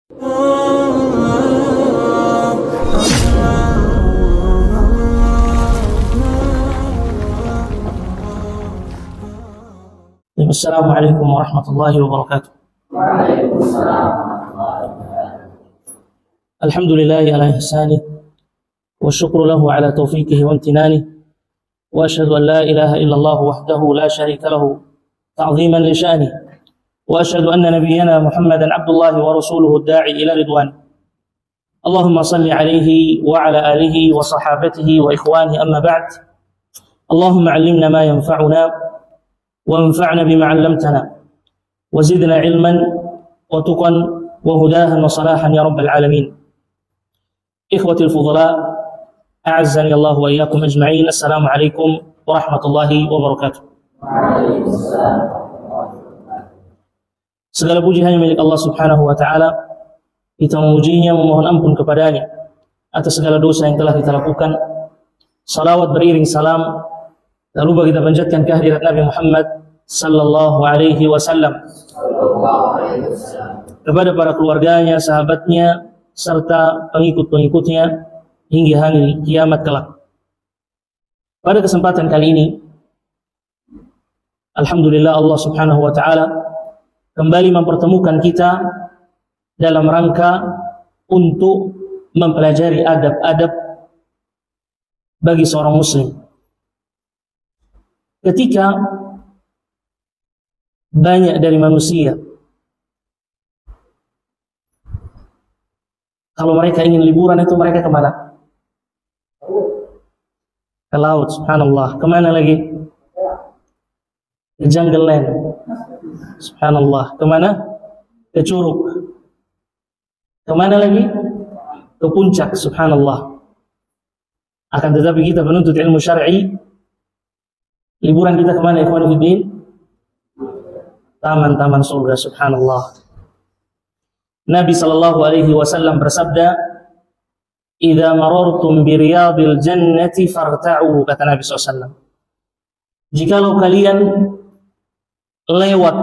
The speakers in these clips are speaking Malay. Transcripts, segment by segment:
Assalamualaikum warahmatullahi wabarakatuh. Alhamdulillahi ala ihsanih wa syukru lahu ala taufiqihi wa imtinanih wa ashhadu an la ilaha illallah wahdahu la syarika lahu ta'ziman li sya'nih wa ashhadu anna nabiyyana Muhammadan abdullahi wa rasuluhu ad-da'i ila ridwan. Allahumma salli alaihi wa ala alihi wa sahabatihi wa ikhwanihi amma ba'd. Allahumma 'allimna ma yanfa'una وانفعنا بما علمتنا وزدنا علما وتقا وهداها وصلاحا يا رب العالمين. إخوتي الفضلاء أعزني الله وإياكم أجمعين. السلام عليكم ورحمة الله وبركاته. Segala puji hanya milik Allah Subhanahu wa taala. Kita memujinya, memohon ampun kepadanya atas segala dosa yang telah kita lakukan. Salawat beriring salam lalu bagi kita panjatkan kehadirat Nabi Muhammad sallallahu alaihi wasallam kepada para keluarganya, sahabatnya, serta pengikut-pengikutnya hingga hari kiamat kelak. Pada kesempatan kali ini, alhamdulillah Allah Subhanahu wa taala kembali mempertemukan kita dalam rangka untuk mempelajari adab-adab bagi seorang muslim. Ketika banyak dari manusia, kalau mereka ingin liburan itu mereka kemana? Ke laut, subhanallah. Kemana lagi? Ke jungle land, subhanallah. Kemana? Ke Curug. Kemana lagi? Ke puncak, subhanallah. Akan tetapi kita penuntut ilmu syar'i, liburan kita kemana, ikhwan fillah? Taman-taman surga, subhanallah. Nabi sallallahu alaihi wasallam bersabda, "Idza marartum bi riyadil jannati farta'u," kata Nabi SAW. Jikalau kalian lewat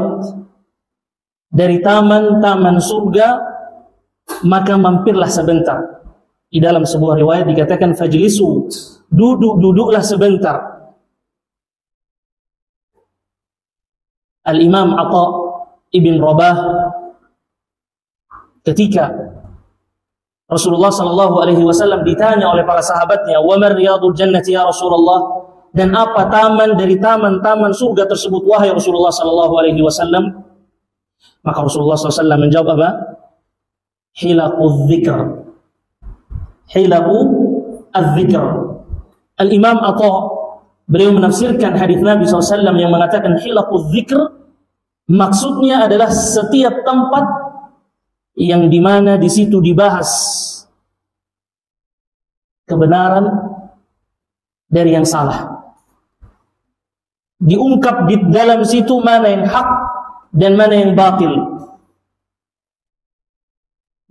dari taman-taman surga, maka mampirlah sebentar. Di dalam sebuah riwayat dikatakan fajlisu, duduklah sebentar. Al-Imam Atha ibn Rabah ketika Rasulullah sallallahu alaihi wasallam ditanya oleh para sahabatnya, "Wa mar riyadul jannati ya Rasulullah?" Dan apa taman dari taman-taman surga tersebut wahai Rasulullah sallallahu alaihi wasallam? Maka Rasulullah sallallahu alaihi wasallam menjawab apa? Hilaquz dzikr. Hilaqu adz-dzikr. Al-Imam Atha beliau menafsirkan hadis Nabi SAW yang mengatakan hilaquz dzikr, maksudnya adalah setiap tempat yang dimana di situ dibahas kebenaran dari yang salah, diungkap di dalam situ mana yang hak dan mana yang batil,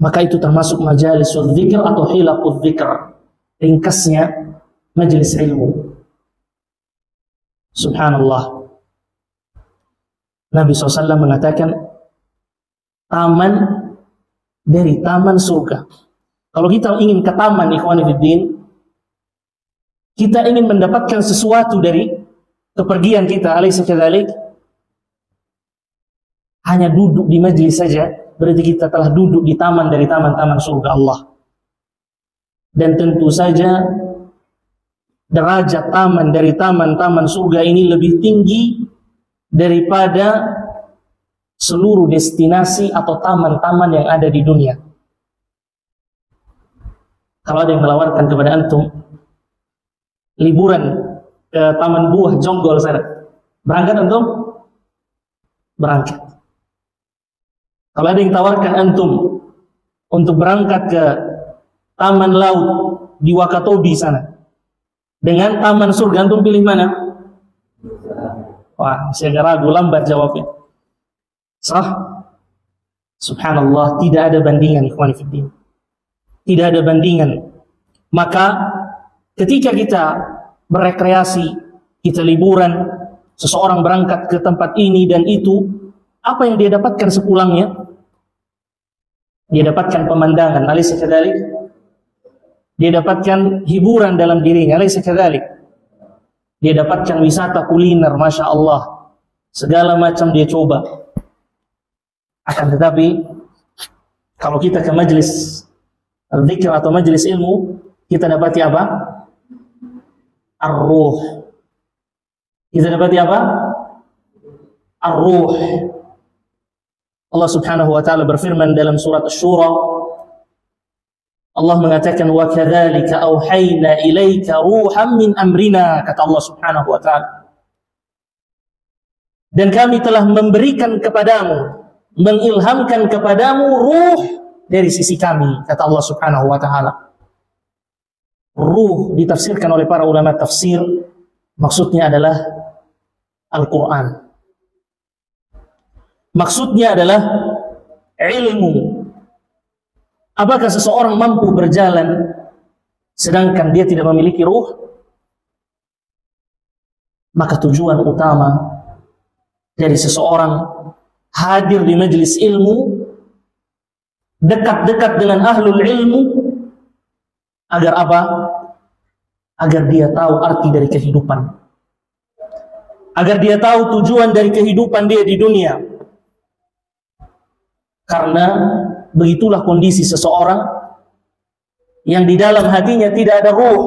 maka itu termasuk majalisul dzikr atau hilaquz dzikr. Ringkasnya majelis ilmu. Subhanallah. Nabi SAW mengatakan taman dari taman surga. Kalau kita ingin ke taman, ikhwani fiddin, kita ingin mendapatkan sesuatu dari kepergian kita, alaysa kadzalik? Hanya duduk di majlis saja, berarti kita telah duduk di taman dari taman-taman surga Allah. Dan tentu saja derajat taman dari taman-taman surga ini lebih tinggi daripada seluruh destinasi atau taman-taman yang ada di dunia. Kalau ada yang menawarkan kepada antum liburan ke taman buah Jonggol sana, berangkat antum? Berangkat. Kalau ada yang tawarkan antum untuk berangkat ke taman laut di Wakatobi sana dengan taman surga, antum pilih mana? Wah, saya agak ragu, lambat jawabnya. Sah? Subhanallah, tidak ada bandingan, ikhwan fillah. Tidak ada bandingan. Maka ketika kita berekreasi, kita liburan, seseorang berangkat ke tempat ini dan itu, apa yang dia dapatkan sepulangnya? Dia dapatkan pemandangan, alaysa kadzalik? Dia dapatkan hiburan dalam dirinya, alaysa kadzalik? Dia dapatkan wisata kuliner, Masya Allah. Segala macam dia coba. Akan tetapi, kalau kita ke majlis zikir atau majlis ilmu, kita dapati apa? Ar-ruh. Kita dapati apa? Ar-ruh. Allah Subhanahu wa taala berfirman dalam surat Asy-Syura, Allah mengatakan wa kadzalika auhayna ilaika ruhan min amrina, kata Allah Subhanahu wa taala. Dan kami telah memberikan kepadamu, mengilhamkan kepadamu ruh dari sisi kami, kata Allah Subhanahu wa taala. Ruh ditafsirkan oleh para ulama tafsir, maksudnya adalah Al-Qur'an. Maksudnya adalah ilmu. Apakah seseorang mampu berjalan sedangkan dia tidak memiliki ruh? Maka tujuan utama dari seseorang hadir di majelis ilmu, dekat-dekat dengan ahlul ilmu, agar apa? Agar dia tahu arti dari kehidupan, agar dia tahu tujuan dari kehidupan dia di dunia. Karena begitulah kondisi seseorang yang di dalam hatinya tidak ada ruh,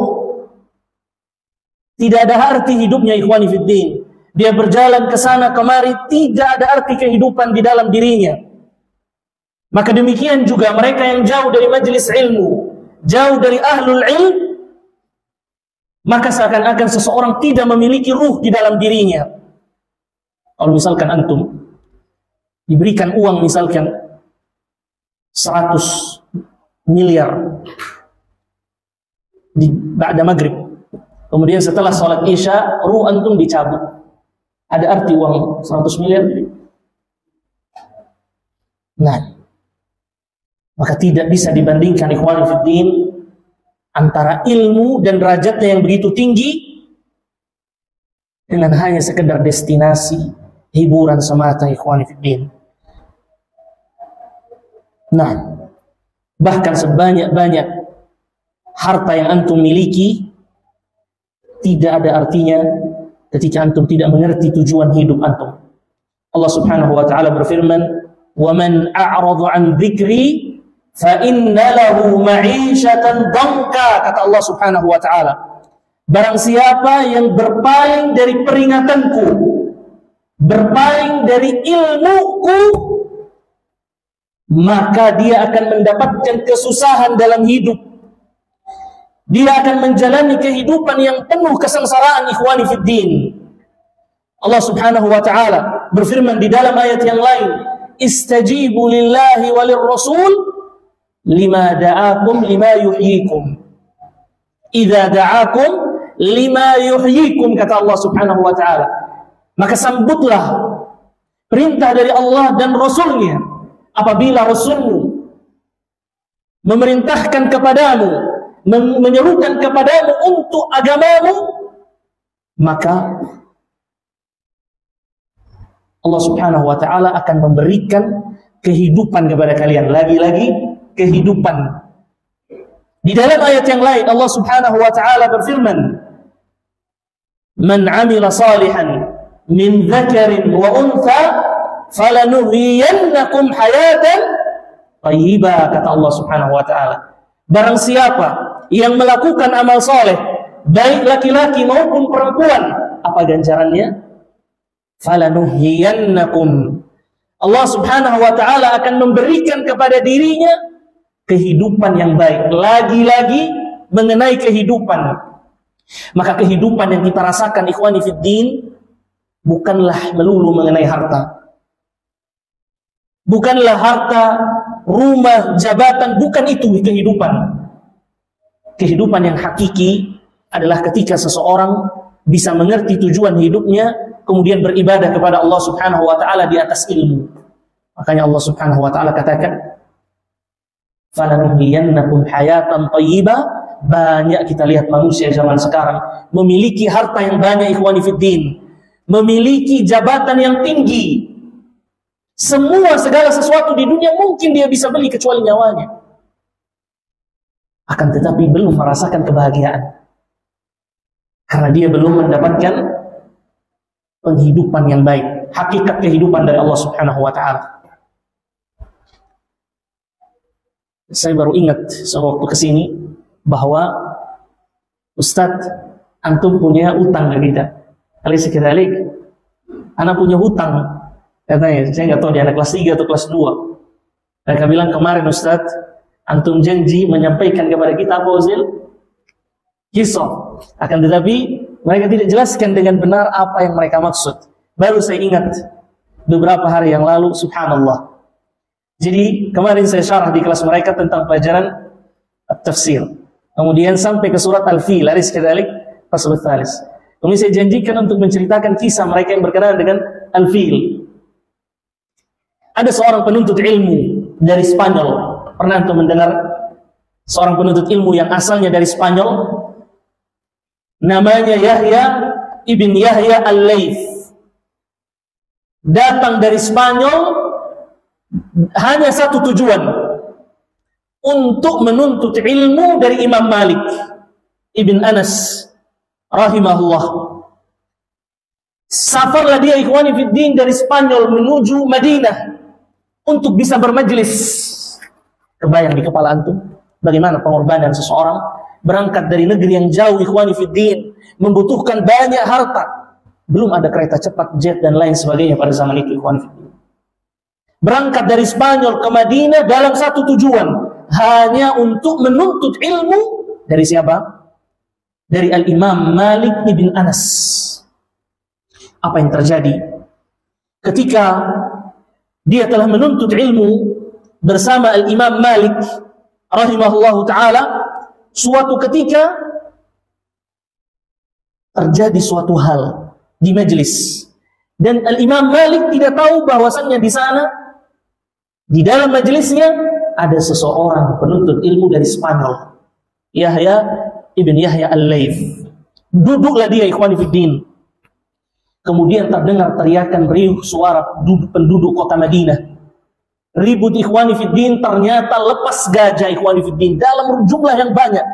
tidak ada arti hidupnya, ikhwani fiddin. Dia berjalan ke sana kemari, tidak ada arti kehidupan di dalam dirinya. Maka demikian juga mereka yang jauh dari majelis ilmu, jauh dari ahlul ilm, maka seakan-akan seseorang tidak memiliki ruh di dalam dirinya. Kalau misalkan antum diberikan uang misalkan 100 miliar di ba'da maghrib, kemudian setelah sholat isya ruh antum dicabut, ada arti uang 100 miliar? Nah, maka tidak bisa dibandingkan ikhwani fiddin antara ilmu dan derajatnya yang begitu tinggi dengan hanya sekedar destinasi hiburan semata, ikhwani fiddin. Nah, bahkan sebanyak-banyak harta yang antum miliki tidak ada artinya ketika antum tidak mengerti tujuan hidup antum. Allah Subhanahu wa taala berfirman, "Wa man a'rada 'an dzikri fa inna lahu ma'isyatan dhanka," kata Allah Subhanahu wa taala. Barang siapa yang berpaling dari peringatanku, berpaling dari ilmuku, maka dia akan mendapatkan kesusahan dalam hidup. Dia akan menjalani kehidupan yang penuh kesengsaraan, ikhwani fiddin. Allah Subhanahu wa taala berfirman di dalam ayat yang lain, "Istajibu lillahi walir rasul lima da'akum lima yuhyikum." Idza da'akum lima yuhyikum, kata Allah Subhanahu wa taala. Maka sambutlah perintah dari Allah dan Rasulnya. Apabila Rasulmu memerintahkan kepadamu, menyerukan kepadamu untuk agamamu, maka Allah Subhanahu wa taala akan memberikan kehidupan kepada kalian, lagi-lagi kehidupan. Di dalam ayat yang lain Allah Subhanahu wa taala berfirman, "Man 'amila salihan min dzakarin wa untha falanuhyiyannakum hayatan thayyibah," kata Allah Subhanahu wa taala. Barang siapa yang melakukan amal soleh, baik laki-laki maupun perempuan, apa ganjarannya? Falanuhyiyannakum. Allah Subhanahu wa taala akan memberikan kepada dirinya kehidupan yang baik. Lagi-lagi mengenai kehidupan. Maka kehidupan yang kita rasakan, ikhwani fiddin, bukanlah melulu mengenai harta. Bukanlah harta, rumah, jabatan, bukan itu kehidupan. Kehidupan yang hakiki adalah ketika seseorang bisa mengerti tujuan hidupnya, kemudian beribadah kepada Allah Subhanahu wa taala di atas ilmu. Makanya Allah Subhanahu wa taala katakan, "Falanuhyiyannakum hayatan thayyibah." Banyak kita lihat manusia zaman sekarang memiliki harta yang banyak, ikhwani fiddin, memiliki jabatan yang tinggi, segala sesuatu di dunia mungkin dia bisa beli kecuali nyawanya. Akan tetapi belum merasakan kebahagiaan. Karena dia belum mendapatkan penghidupan yang baik, hakikat kehidupan dari Allah Subhanahu wa taala. Saya baru ingat sewaktu kesini bahwa Ustadz, antum punya utang ke kita. Alaysa kadzalik? Anak punya hutang. Katanya, saya nggak tahu dia anak kelas 3 atau kelas 2. Mereka bilang kemarin Ustadz, antum janji menyampaikan kepada kita apa Uzil? Kisah. Akan tetapi mereka tidak jelaskan dengan benar apa yang mereka maksud. Baru saya ingat beberapa hari yang lalu, subhanallah. Jadi kemarin saya syarah di kelas mereka tentang pelajaran tafsir. Kemudian sampai ke surat Al-Fil, laris kedalik fasl tsalis. Kemudian saya janjikan untuk menceritakan kisah mereka yang berkenaan dengan Al-Fil. Ada seorang penuntut ilmu dari Spanyol. Pernah untuk mendengar seorang penuntut ilmu yang asalnya dari Spanyol? Namanya Yahya ibn Yahya Al-Layth. Datang dari Spanyol hanya satu tujuan, untuk menuntut ilmu dari Imam Malik ibn Anas rahimahullah. Safarlah dia ikhwani fiddin dari Spanyol menuju Madinah untuk bisa bermajlis. Kebayang di kepala antum bagaimana pengorbanan seseorang berangkat dari negeri yang jauh ikhwani fiddin, membutuhkan banyak harta. Belum ada kereta cepat, jet dan lain sebagainya pada zaman itu ikhwani fiddin. Berangkat dari Spanyol ke Madinah dalam satu tujuan, hanya untuk menuntut ilmu dari siapa? Dari Al-Imam Malik ibn Anas. Apa yang terjadi? Ketika dia telah menuntut ilmu bersama Al-Imam Malik rahimahullahu ta'ala, suatu ketika terjadi suatu hal di majelis, dan Al-Imam Malik tidak tahu bahwasannya di sana, di dalam majelisnya ada seseorang penuntut ilmu dari Spanyol, Yahya ibn Yahya Al-Layth. Duduklah dia ikhwani fiddin. Kemudian terdengar teriakan riuh suara penduduk kota Madinah. Ribut ikhwani fiddin, ternyata lepas gajah ikhwani fiddin dalam jumlah yang banyak.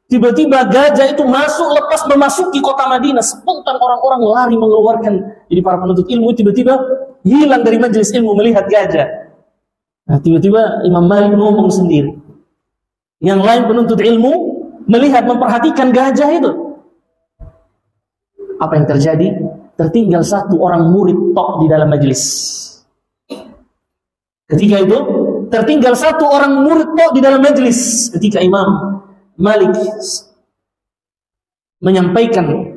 Tiba-tiba gajah itu lepas memasuki kota Madinah. Spontan orang-orang lari mengeluarkan. Jadi para penuntut ilmu tiba-tiba hilang dari majelis ilmu melihat gajah. Nah, tiba-tiba Imam Malik ngomong sendiri. Yang lain penuntut ilmu melihat, memperhatikan gajah itu. Apa yang terjadi? Tertinggal satu orang murid tok di dalam majelis. Ketika itu tertinggal satu orang murid tok di dalam majelis. Ketika Imam Malik menyampaikan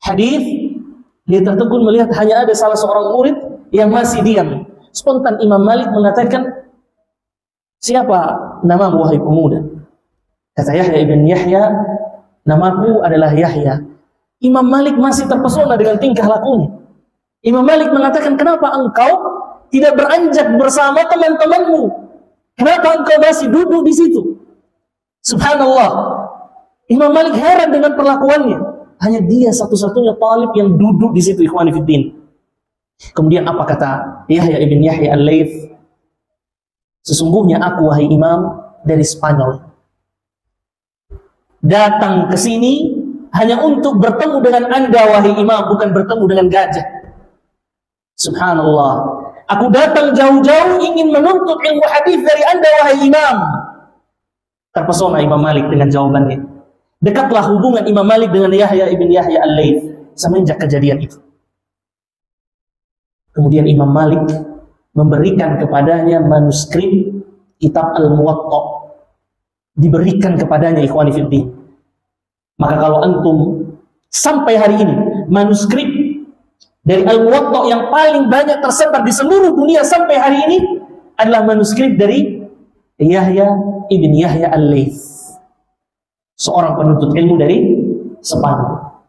hadis, dia tertegun melihat hanya ada salah seorang murid yang masih diam. Spontan Imam Malik mengatakan, siapa namamu wahai pemuda? Kata Yahya ibn Yahya, namaku adalah Yahya. Imam Malik masih terpesona dengan tingkah lakunya. Imam Malik mengatakan, kenapa engkau tidak beranjak bersama teman-temanmu? Kenapa engkau masih duduk di situ? Subhanallah. Imam Malik heran dengan perlakuannya. Hanya dia satu-satunya talib yang duduk di situ ikhwani fiddin. Kemudian apa kata Yahya ibn Yahya Al-Layth? Sesungguhnya aku wahai imam dari Spanyol, datang ke sini hanya untuk bertemu dengan Anda wahai imam, bukan bertemu dengan gajah. Subhanallah. Aku datang jauh-jauh ingin menuntut ilmu hadis dari Anda wahai imam. Terpesona Imam Malik dengan jawabannya. Dekatlah hubungan Imam Malik dengan Yahya ibn Yahya Al-Layth semenjak kejadian itu. Kemudian Imam Malik memberikan kepadanya manuskrip kitab Al-Muwatta. Diberikan kepadanya ikhwani fiddin. Maka kalau antum sampai hari ini manuskrip dari Al-Muwatta yang paling banyak tersebar di seluruh dunia sampai hari ini adalah manuskrip dari Yahya ibn Yahya Al-Layth, seorang penuntut ilmu dari Spanyol.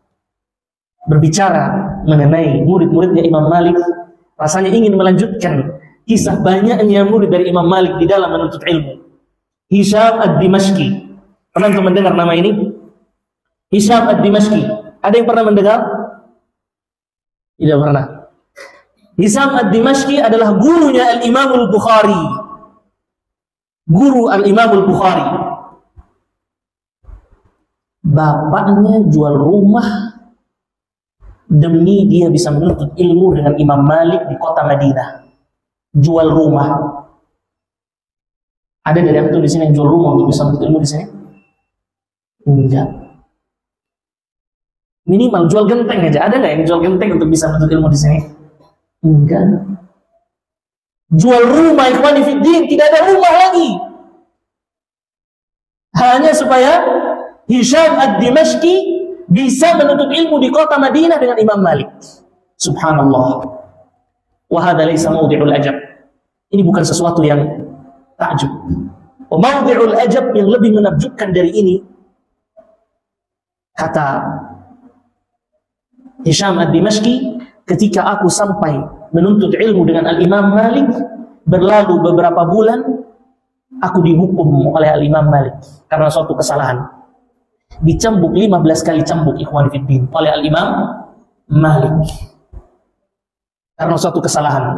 Berbicara mengenai murid-muridnya Imam Malik, rasanya ingin melanjutkan kisah banyaknya murid dari Imam Malik di dalam menuntut ilmu. Hisham Ad-Dimashqi, pernah untuk mendengar nama ini? Hisham Ad-Dimashqi, ada yang pernah mendengar? Tidak pernah. Hisam ad-Dimashqi adalah gurunya Al-Imam al-Bukhari. Guru Al-Imam al-Bukhari. Bapaknya jual rumah demi dia bisa menuntut ilmu dengan Imam Malik di kota Madinah. Jual rumah. Ada dari antum di sini yang jual rumah untuk bisa menuntut ilmu di sini? Enggak. Minimal jual genteng aja. Ada nggak yang jual genteng untuk bisa menuntut ilmu di sini? Enggak. Jual rumah, ikhwani fiddin, tidak ada rumah lagi. Hanya supaya Hisham ad-Dimashqi bisa menuntut ilmu di kota Madinah dengan Imam Malik. Subhanallah. Wa hadza laysa mawdi'ul ajab. Ini bukan sesuatu yang takjub. Wa mawdi'ul ajab yang lebih menakjubkan dari ini, kata Hisham ad-Dimashqi, ketika aku sampai menuntut ilmu dengan Al-Imam Malik, berlalu beberapa bulan, aku dihukum oleh Al-Imam Malik karena suatu kesalahan. Dicambuk 15 kali cambuk, ikhwan fiddin, oleh Al-Imam Malik karena suatu kesalahan.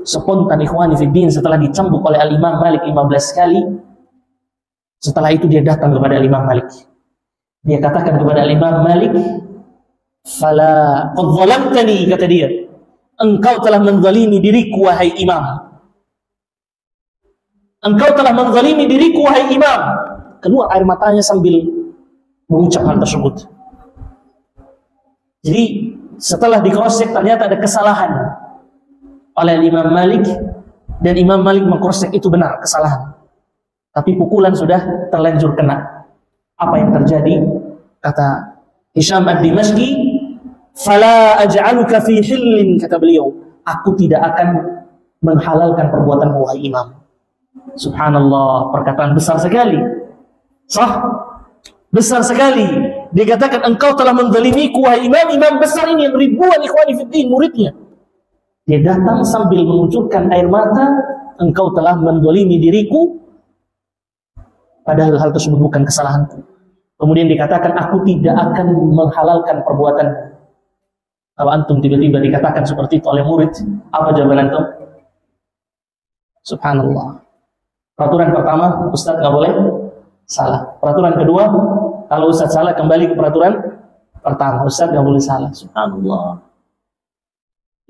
Spontan, ikhwan fiddin, setelah dicambuk oleh Al-Imam Malik 15 kali, setelah itu dia datang kepada Al-Imam Malik. Dia katakan kepada Al-Imam Malik, "Fala qad zalamtani," kata dia, "engkau telah menzalimi diriku wahai imam. Engkau telah menzalimi diriku wahai imam." Keluar air matanya sambil mengucap hal tersebut. Jadi setelah di-cross check ternyata ada kesalahan oleh Imam Malik, dan Imam Malik meng-cross check itu benar kesalahan. Tapi pukulan sudah terlanjur kena. Apa yang terjadi? Kata Hisham ad-Dimashqi, "Fala aj'aluka fi hillin," kata beliau, "aku tidak akan menghalalkan perbuatan wahai imam." Subhanallah, perkataan besar sekali. Sah? Besar sekali. Dia katakan, engkau telah menzalimiku wahai imam. Imam besar ini yang ribuan ikhwani fiddin muridnya. Dia datang sambil mengucurkan air mata, engkau telah menzalimi diriku, padahal hal tersebut bukan kesalahanku. Kemudian dikatakan, aku tidak akan menghalalkan perbuatan. Kalau antum tiba-tiba dikatakan seperti itu oleh murid, apa jawaban antum? Subhanallah. Peraturan pertama, Ustaz nggak boleh salah. Peraturan kedua, kalau Ustaz salah kembali ke peraturan pertama, Ustaz nggak boleh salah. Subhanallah.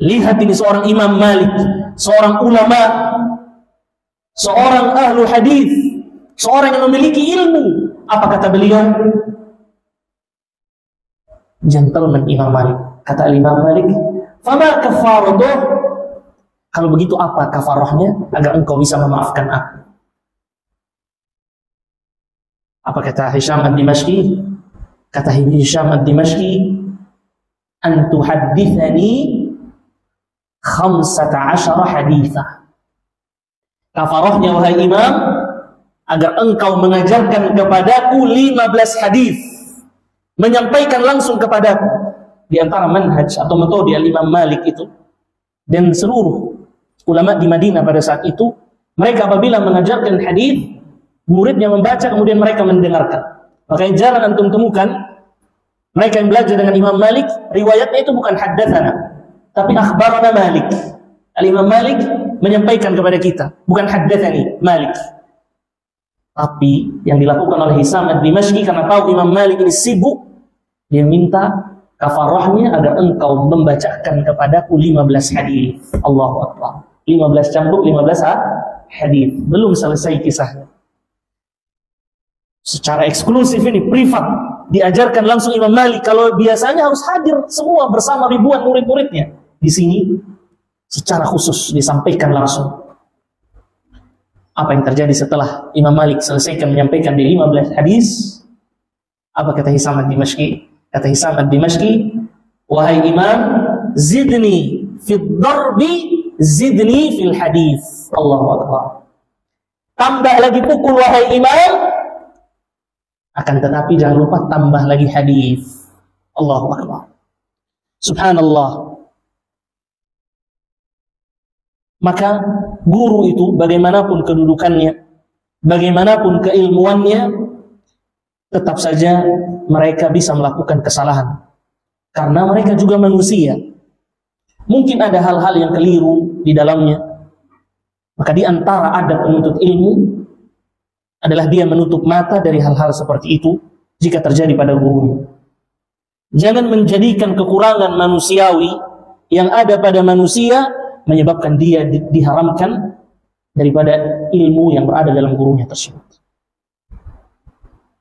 Lihat ini seorang Imam Malik, seorang ulama, seorang ahlu hadis, seorang yang memiliki ilmu. Apa kata beliau? Gentleman Imam Malik. Kata Imam Malik, "Fama kafaratuh?" Kalau begitu apa kafarahnya agar engkau bisa memaafkan aku? Apa kata Hisham ad-Dimashqi? Kata Hisham ad-Dimashqi, "An tuhaddithani 15 haditha." Kafarahnya wahai imam, agar engkau mengajarkan kepadaku 15 hadis, menyampaikan langsung kepadaku. Di antara manhaj atau metode Al-Imam Malik itu dan seluruh ulama di Madinah pada saat itu, mereka apabila mengajarkan hadis, muridnya membaca kemudian mereka mendengarkan. Makanya jarang antum temukan mereka yang belajar dengan Imam Malik, riwayatnya itu bukan haddatsana, tapi akhbarana Malik. Al-Imam Malik menyampaikan kepada kita, bukan haddatsani Malik. Tapi yang dilakukan oleh Hisham ad-Dimashqi, karena tahu Imam Malik ini sibuk, dia minta kafarahnya agar engkau membacakan kepadaku 15 hadis. Allahu Akbar. 15 cambuk, 15 hadis. Belum selesai kisahnya. Secara eksklusif ini, privat, diajarkan langsung Imam Malik. Kalau biasanya harus hadir semua bersama ribuan murid-muridnya. Di sini secara khusus disampaikan langsung. Apa yang terjadi setelah Imam Malik selesaikan menyampaikan di 15 hadis? Apa kata Hisham ad-Dimashqi? Kata Hisham ad-Dimashqi, "Wahai imam, zidni fid darbi, zidni fil hadis." Allahu Akbar. Tambah lagi pukul wahai imam, akan tetapi jangan lupa tambah lagi hadis. Allahu Akbar. Subhanallah. Maka guru itu bagaimanapun kedudukannya, bagaimanapun keilmuannya, tetap saja mereka bisa melakukan kesalahan. Karena mereka juga manusia. mungkin ada hal-hal yang keliru di dalamnya. Maka di antara adab penuntut ilmu adalah dia menutup mata dari hal-hal seperti itu jika terjadi pada gurunya. Jangan menjadikan kekurangan manusiawi yang ada pada manusia menyebabkan dia diharamkan daripada ilmu yang berada dalam gurunya tersebut.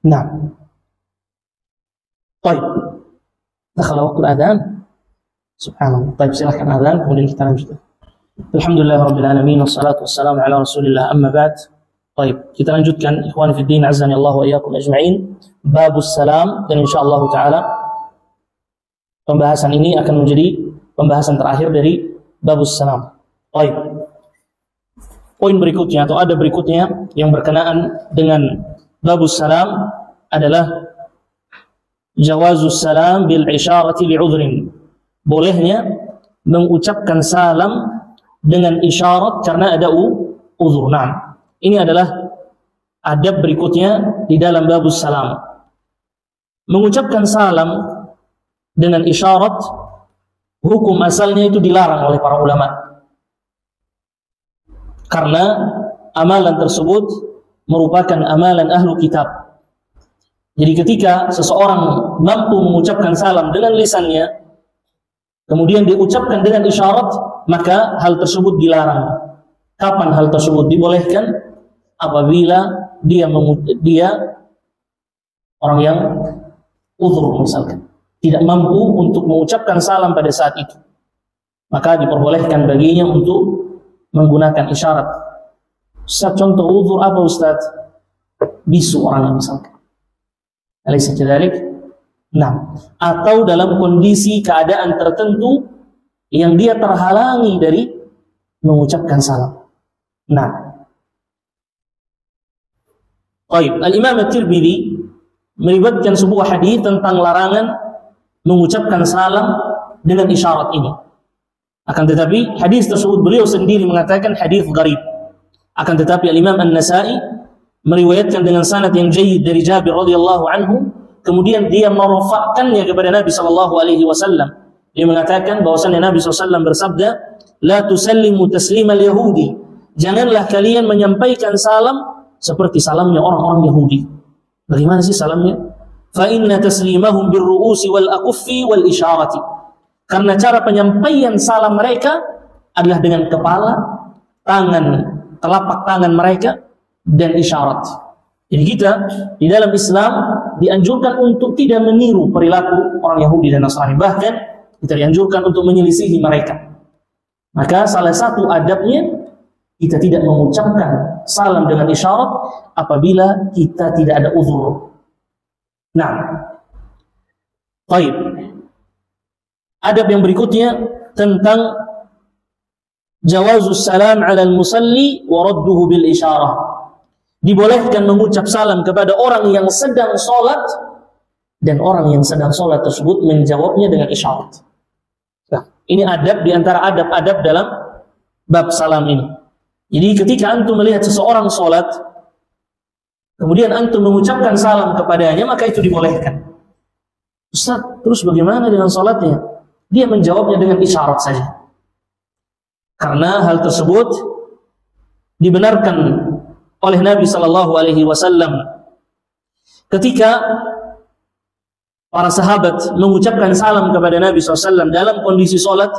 Nah, baik. Dakhala waqtul adzan. Subhanallah. Baik, silakan adzan kemudian kita lanjutkan. Alhamdulillahirabbil alamin wassalatu wassalamu ala Rasulillah amma ba'd. Baik, kita lanjutkan ikhwan fi din azani Allah wa iyyakum ajma'in. Babus salam, dan insyaallah taala pembahasan ini akan menjadi pembahasan terakhir dari babus salam. Baik. Poin berikutnya atau ada berikutnya yang berkenaan dengan babus salam adalah jawazus salam bil isyarati li'udhrin. Bolehnya mengucapkan salam dengan isyarat karena ada uzur. Nah, ini adalah adab berikutnya di dalam babus salam. Mengucapkan salam dengan isyarat, hukum asalnya itu dilarang oleh para ulama. Karena amalan tersebut merupakan amalan ahlu kitab. Jadi ketika seseorang mampu mengucapkan salam dengan lisannya, kemudian diucapkan dengan isyarat, maka hal tersebut dilarang. Kapan hal tersebut dibolehkan? Apabila dia orang yang uzur misalkan, tidak mampu untuk mengucapkan salam pada saat itu, maka diperbolehkan baginya untuk menggunakan isyarat. Ustaz, contoh uzur apa Ustaz? Bisu orangnya misalkan. Alaysa kadzalik? Nah, atau dalam kondisi keadaan tertentu yang dia terhalangi dari mengucapkan salam. Nah, baik, Al-Imam At-Tirmidzi meriwayatkan sebuah hadis tentang larangan mengucapkan salam dengan isyarat ini. Akan tetapi hadis tersebut beliau sendiri mengatakan hadis gharib. Akan tetapi Al-Imam An-Nasa'i meriwayatkan dengan sanad yang jayyid dari Jabir radhiyallahu anhu, kemudian dia merafa'kannya kepada Nabi sallallahu alaihi wasallam. Dia mengatakan bahwasanya Nabi SAW bersabda, "La tusallimu taslimal yahudi." Janganlah kalian menyampaikan salam seperti salamnya orang-orang Yahudi. Bagaimana sih salamnya? Fa inna taslimahum birru'usi wal akuffi wal isyarati. Karena cara penyampaian salam mereka adalah dengan kepala, tangan, telapak tangan mereka, dan isyarat. Jadi kita di dalam Islam dianjurkan untuk tidak meniru perilaku orang Yahudi dan Nasrani. Bahkan kita dianjurkan untuk menyelisihi mereka. Maka salah satu adabnya, kita tidak mengucapkan salam dengan isyarat apabila kita tidak ada uzur. Nah, baik. Adab yang berikutnya tentang jawazus salam 'ala al-musalli wa radduhu bil isyarah. Dibolehkan mengucap salam kepada orang yang sedang sholat dan orang yang sedang sholat tersebut menjawabnya dengan isyarat. Nah, ini adab di antara adab-adab dalam bab salam ini. Jadi ketika antum melihat seseorang sholat, kemudian antum mengucapkan salam kepadanya, maka itu dibolehkan. Ustaz, terus bagaimana dengan sholatnya? Dia menjawabnya dengan isyarat saja. Karena hal tersebut dibenarkan oleh Nabi sallallahu alaihi wasallam ketika para sahabat mengucapkan salam kepada Nabi SAW dalam kondisi salat.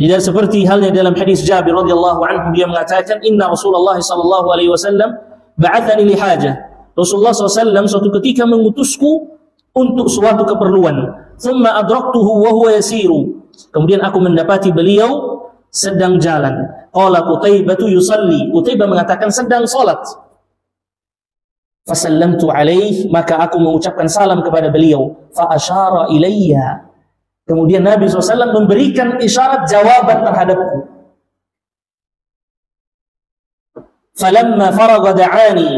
Tidak seperti halnya dalam hadis Jabir radhiyallahu anhu, dia mengatakan, "Inna Rasulullah sallallahu alaihi wasallam ba'athani li hajah." Rasulullah SAW suatu ketika mengutusku untuk suatu keperluan. "Tsumma adraktuhu wa huwa yasiru." Kemudian aku mendapati beliau sedang jalan. Qala Qutaibah yusalli. Qutaibah mengatakan sedang salat. Fasallamtu alaih, maka aku mengucapkan salam kepada beliau. Fa asyara ilayya. Kemudian Nabi SAW memberikan isyarat jawaban terhadapku. Falamma faragha da'ani.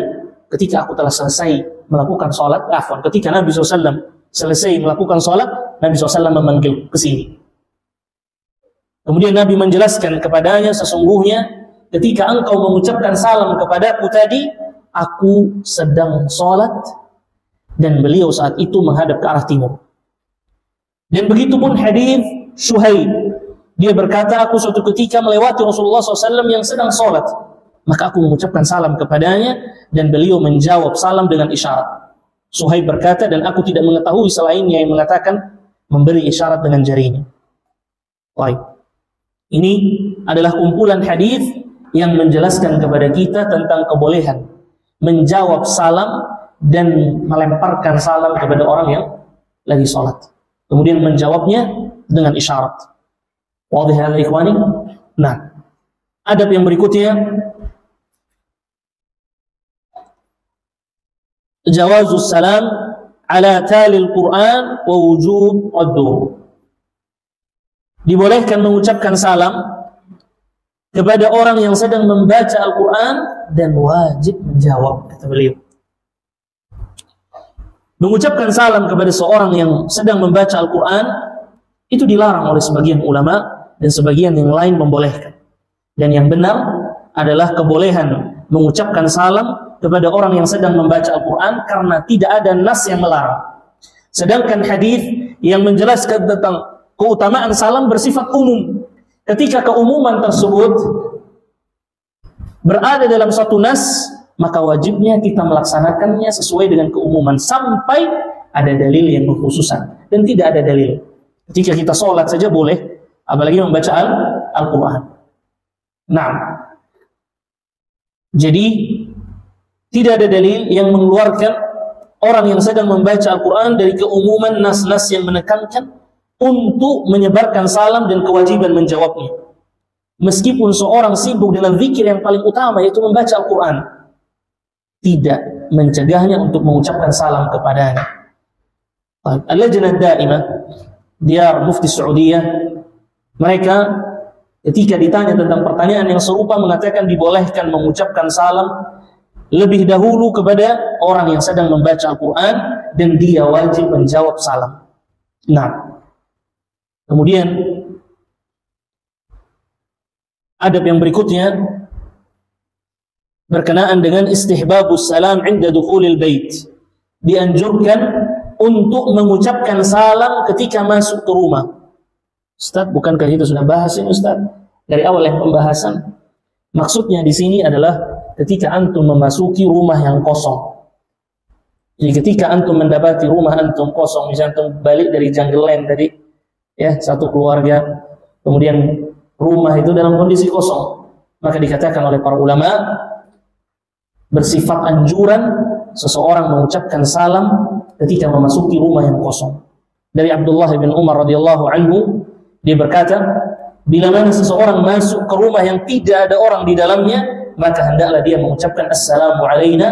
Ketika aku telah selesai melakukan salat, ketika Nabi SAW selesai melakukan salat, Nabi SAW memanggil ke sini. Kemudian Nabi menjelaskan kepadanya, sesungguhnya ketika engkau mengucapkan salam kepadaku tadi, aku sedang sholat dan beliau saat itu menghadap ke arah timur. Dan begitu pun hadis Syuhaib, dia berkata, aku suatu ketika melewati Rasulullah SAW yang sedang sholat, maka aku mengucapkan salam kepadanya dan beliau menjawab salam dengan isyarat. Syuhaib berkata, dan aku tidak mengetahui selainnya yang mengatakan memberi isyarat dengan jarinya. Baik. Ini adalah kumpulan hadis yang menjelaskan kepada kita tentang kebolehan menjawab salam dan melemparkan salam kepada orang yang lagi sholat. Kemudian menjawabnya dengan isyarat. Wadih hadza ikhwani? Nah, adab yang berikutnya, jawazus salam ala talil Quran wa wujub radduh. Dibolehkan mengucapkan salam kepada orang yang sedang membaca Al-Quran dan wajib menjawab, kata beliau. Mengucapkan salam kepada seorang yang sedang membaca Al-Quran itu dilarang oleh sebagian ulama dan sebagian yang lain membolehkan. Dan yang benar adalah kebolehan mengucapkan salam kepada orang yang sedang membaca Al-Quran karena tidak ada nas yang melarang. Sedangkan hadis yang menjelaskan tentang keutamaan salam bersifat umum. Ketika keumuman tersebut berada dalam satu nas, maka wajibnya kita melaksanakannya sesuai dengan keumuman sampai ada dalil yang mengkhususkan. Dan tidak ada dalil. Ketika kita sholat saja boleh, apalagi membaca Al-Quran. Nah, jadi tidak ada dalil yang mengeluarkan orang yang sedang membaca Al-Quran dari keumuman nas-nas yang menekankan untuk menyebarkan salam dan kewajiban menjawabnya. Meskipun seorang sibuk dengan zikir yang paling utama, yaitu membaca Al-Quran, tidak mencegahnya untuk mengucapkan salam kepadanya. Al-Lajnah Daimah, Diyar Mufti Saudiyah, mereka ketika ditanya tentang pertanyaan yang serupa mengatakan dibolehkan mengucapkan salam lebih dahulu kepada orang yang sedang membaca Al-Quran dan dia wajib menjawab salam. Nah, kemudian adab yang berikutnya berkenaan dengan istihbabus salam inda dukhulil bait. Dianjurkan untuk mengucapkan salam ketika masuk ke rumah. Ustaz, bukankah itu sudah bahas ini Ustaz? Dari awal yang pembahasan. Maksudnya di sini adalah ketika antum memasuki rumah yang kosong. Jadi ketika antum mendapati rumah antum kosong, misalnya antum balik dari jungle land tadi, ya, satu keluarga, kemudian rumah itu dalam kondisi kosong, maka dikatakan oleh para ulama bersifat anjuran seseorang mengucapkan salam ketika memasuki rumah yang kosong. Dari Abdullah bin Umar radhiyallahu anhu, dia berkata, bila mana seseorang masuk ke rumah yang tidak ada orang di dalamnya, maka hendaklah dia mengucapkan assalamu alayna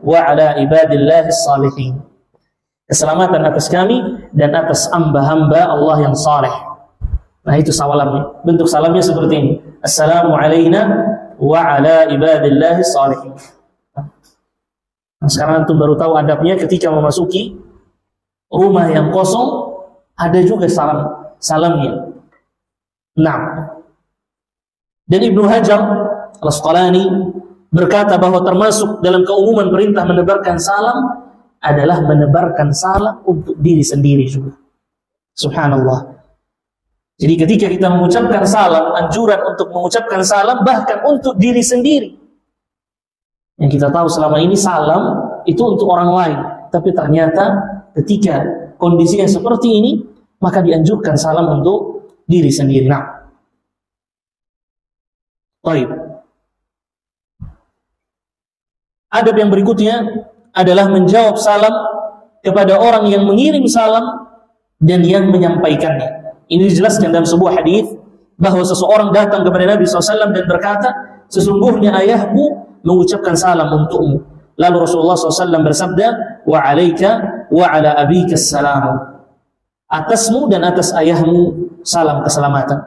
wa ala ibadillahis salihin. Keselamatan atas kami dan atas hamba-hamba Allah yang saleh. Nah, itu salamnya. Bentuk salamnya seperti ini. Assalamu alayna wa ala ibadillahis salihin. Nah, sekarang antum baru tahu adabnya ketika memasuki rumah yang kosong, ada juga salamnya. Nah, dan Ibnu Hajar Al-Asqalani berkata bahwa termasuk dalam keumuman perintah menebarkan salam adalah menebarkan salam untuk diri sendiri juga. Subhanallah. Jadi ketika kita mengucapkan salam, anjuran untuk mengucapkan salam bahkan untuk diri sendiri. Yang kita tahu selama ini salam itu untuk orang lain, tapi ternyata ketika kondisinya seperti ini, maka dianjurkan salam untuk diri sendiri. Nah, baik. Adab yang berikutnya adalah menjawab salam kepada orang yang mengirim salam dan yang menyampaikannya. Ini dijelaskan dalam sebuah hadis bahwa seseorang datang kepada Nabi SAW dan berkata, sesungguhnya ayahku mengucapkan salam untukmu. Lalu Rasulullah SAW bersabda, wa alaika wa ala abika salam. Atasmu dan atas ayahmu salam keselamatan.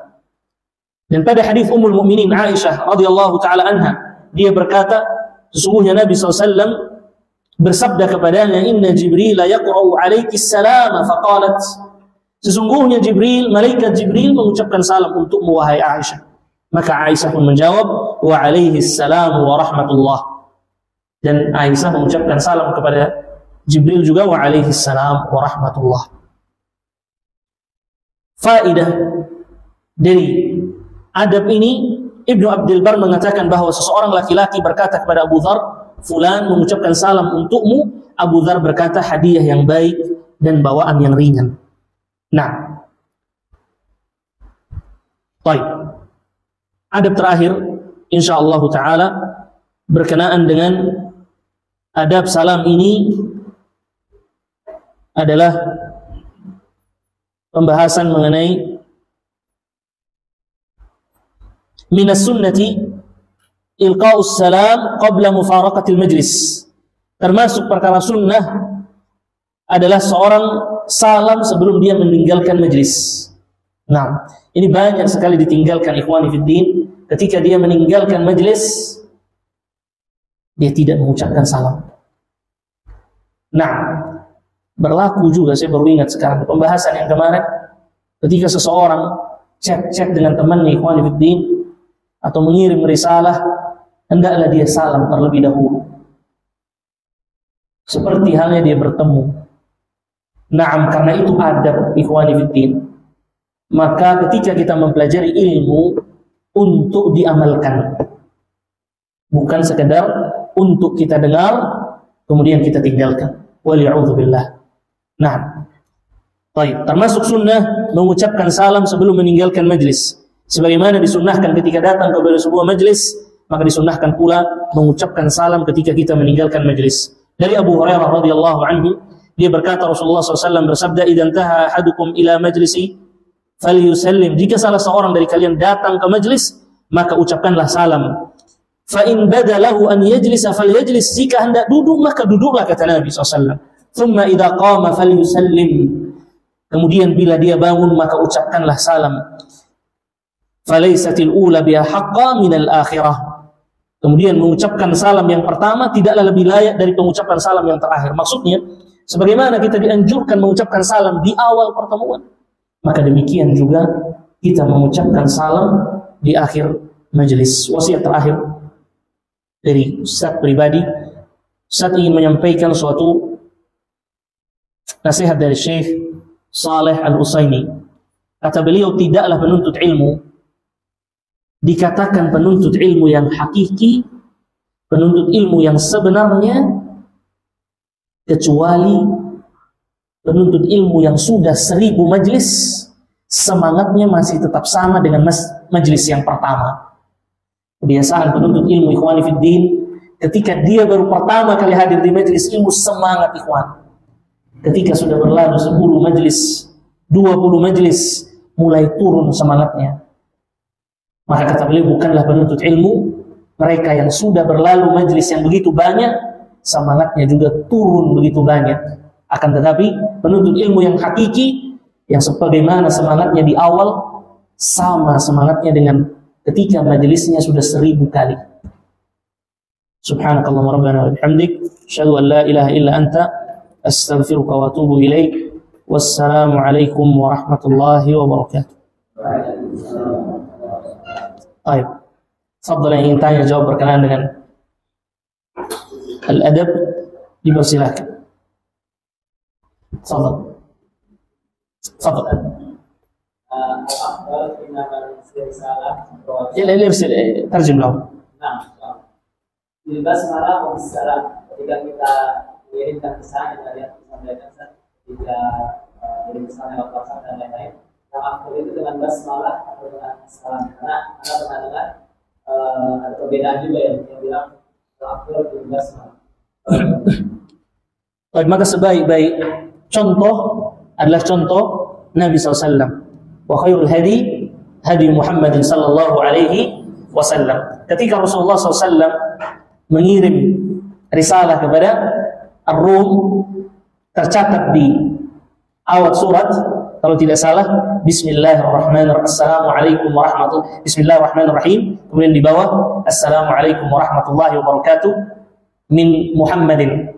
Dan pada hadis Ummul Mukminin Aisyah radhiyallahu taala anha, dia berkata, sesungguhnya Nabi SAW bersabda kepadanya, inna Jibril yaqra'u alaiki salam, faqalat, sesungguhnya Jibril, malaikat Jibril mengucapkan salam untukmu wahai Aisyah. Maka Aisyah pun menjawab, wa alaihi salam wa rahmatullah. Dan Aisyah mengucapkan salam kepada Jibril juga, wa alaihi salam wa rahmatullah. faedah dari adab ini, Ibnu Abdul Bar mengatakan bahwa seseorang laki-laki berkata kepada Abu Dzar, "Fulan mengucapkan salam untukmu." Abu Dzar berkata, "Hadiah yang baik dan bawaan yang ringan." Nah, baik. Adab terakhir insyaallah taala berkenaan dengan adab salam ini adalah pembahasan mengenai minas sunnati ilqa'us salam qabla mufaraqatil majlis. Termasuk perkara sunnah adalah seorang salam sebelum dia meninggalkan majlis. Nah, ini banyak sekali ditinggalkan ikhwani fiddin. Ketika dia meninggalkan majlis, dia tidak mengucapkan salam. Nah, berlaku juga, saya baru ingat sekarang pembahasan yang kemarin, ketika seseorang chat dengan temannya ikhwani fiddin atau mengirim risalah, hendaklah dia salam terlebih dahulu, seperti halnya dia bertemu. Naam, karena itu adab ikhwani fiddin. Maka ketika kita mempelajari ilmu untuk diamalkan, bukan sekedar untuk kita dengar kemudian kita tinggalkan. Waliya'udzubillah. Nah, baik, termasuk sunnah mengucapkan salam sebelum meninggalkan majlis. Sebagaimana disunnahkan ketika datang kepada sebuah majlis, maka disunnahkan pula mengucapkan salam ketika kita meninggalkan majlis. Dari Abu Hurairah radhiyallahu anhu, dia berkata Rasulullah SAW bersabda, "Idza intaha ahadukum ila majlisi falyusallim." Jika salah seorang dari kalian datang ke majlis, maka ucapkanlah salam. Fa in badalahu an yajlisa falyajlis. Jika hendak duduk, maka duduklah, kata Nabi SAW. Thumma idza qama falyusallim. Kemudian bila dia bangun, maka ucapkanlah salam. Falaysatil ula biha haqqa minal akhirah. Kemudian mengucapkan salam yang pertama tidaklah lebih layak dari pengucapan salam yang terakhir. Maksudnya, sebagaimana kita dianjurkan mengucapkan salam di awal pertemuan, maka demikian juga kita mengucapkan salam di akhir majelis. Wasiat terakhir dari Ustaz pribadi, Ustaz ingin menyampaikan suatu nasihat dari Syekh Saleh Al-Utsaimin. Kata beliau, tidaklah penuntut ilmu dikatakan penuntut ilmu yang hakiki, penuntut ilmu yang sebenarnya, kecuali penuntut ilmu yang sudah 1000 majlis, semangatnya masih tetap sama dengan majlis yang pertama. Kebiasaan penuntut ilmu ikhwani fiddin, ketika dia baru pertama kali hadir di majlis ilmu, semangat ikhwan. Ketika sudah berlalu 10 majlis, 20 majlis, mulai turun semangatnya. Maka kata beliau, bukanlah penuntut ilmu mereka yang sudah berlalu majlis yang begitu banyak, semangatnya juga turun begitu banyak. Akan tetapi penuntut ilmu yang hakiki, yang sebagaimana semangatnya di awal, sama semangatnya dengan ketika majelisnya sudah 1000 kali. Subhanakallahumma rabbana wa bihamdik, asyhadu an la ilaha illa anta, astaghfiruka wa atubu ilaik. Wassalamu alaikum warahmatullahi wabarakatuh. Baik. Fadhal yang ingin tanya jawab berkenaan dengan al-adab, dipersilakan. Fadhal. Fadhal. Terjem lahu. Nah, di basmalah wassalam, ketika kita mengirimkan pesan yang tadi aku sampaikan, ketika kirim pesan lewat WhatsApp dan lain-lain, yang afdal itu dengan basmalah atau dengan salam. Karena Anda pernah dengar ada perbedaan juga yang bilang afdal dengan basmalah. Baik, maka sebaik-baik contoh adalah contoh Nabi SAW. Wa khairul hadi hadi Muhammadin sallallahu alaihi wasallam. Ketika Rasulullah SAW mengirim risalah kepada Ar-Rum, tercatat di awal surat, kalau tidak salah, Bismillahirrahmanirrahim, Assalamualaikum warahmatullahi, Bismillahirrahmanirrahim. Kemudian di bawah, Assalamualaikum warahmatullahi wabarakatuh, min Muhammadin,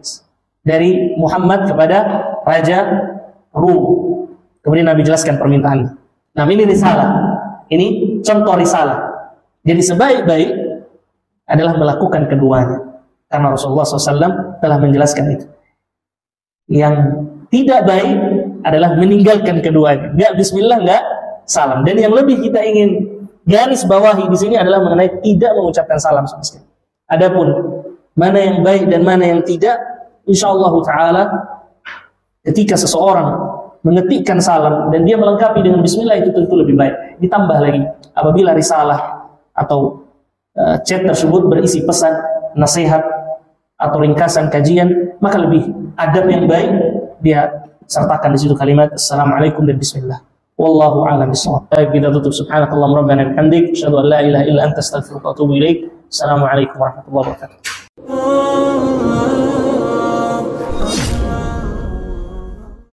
dari Muhammad kepada Raja Rum. Kemudian Nabi jelaskan permintaan. Nah, ini risalah, ini contoh risalah. Jadi sebaik-baik adalah melakukan keduanya, karena Rasulullah SAW telah menjelaskan itu. Yang tidak baik adalah meninggalkan keduanya. Enggak bismillah, enggak salam. Dan yang lebih kita ingin garis bawahi di sini adalah mengenai tidak mengucapkan salam sama sekali. Adapun mana yang baik dan mana yang tidak, insyaallah taala ketika seseorang mengetikkan salam dan dia melengkapi dengan bismillah itu tentu lebih baik. Ditambah lagi apabila risalah atau chat tersebut berisi pesan, nasihat atau ringkasan kajian, maka lebih adab yang baik dia sertakan di situ kalimat assalamualaikum dan bismillah. Wallahu a'lam bishawab. Baik, kita tutup. Subhanakallahumma rabbana bihamdik, asyhadu an la ilaha illa anta, astaghfiruka wa atubu ilaik. Assalamualaikum warahmatullahi wabarakatuh.